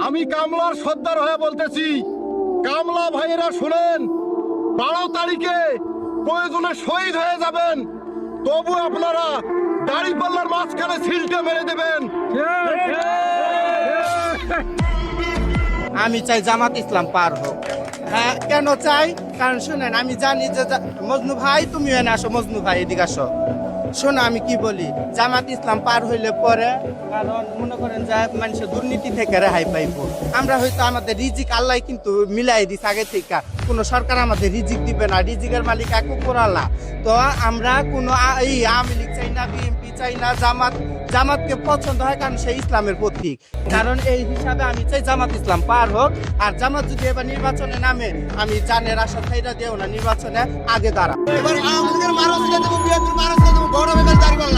আমি কামলার সর্দার হয়ে বলতেছি, কামলা ভাইয়েরা শুনেন, 12 তারিখে প্রয়োজনে শহীদ হয়ে যাবেন, তবু আপনারা দাড়িপাল্লার মাঝখানে সিলটা মেরে দেবেন। আমি চাই জামাত ইসলাম পার হোক। হ্যাঁ, কেন চাই? কারণ শুনেন, আমি জানি যে মজনু ভাই, তুমি এনে আসো, মজনু ভাই এদিকে আসো। শোনো আমি কি বলি, জামাত ইসলাম পার হইলে পরে, কারণ মনে করেন যে মানুষের দুর্নীতি থেকে রেহাই পাইব। আমরা হয়তো আমাদের রিজিক আল্লাহ কিন্তু মিলাই দিস আগে থেকে, কোনো সরকার আমাদের রিজিক দিবে না, রিজিকের মালিক এক উপর আল্লাহ। তো আমরা কোনো এই আওয়ামী লীগ চাই না, বিএনপি চাই না, জামাতকে পছন্দ হয় কারণ সে ইসলামের প্রতীক। কারণ এই হিসাবে আমি চাই জামাত ইসলাম পার হোক। আর জামাত যদি এবার নির্বাচনে নামে, আমি জানের আশা খাইরা দেও না, নির্বাচনে আগে দাঁড়া। এবার আওয়ামী লীগের মারা দেবো, বিএনপির মারা দেবো, বড় বেকার দাঁড়িয়ে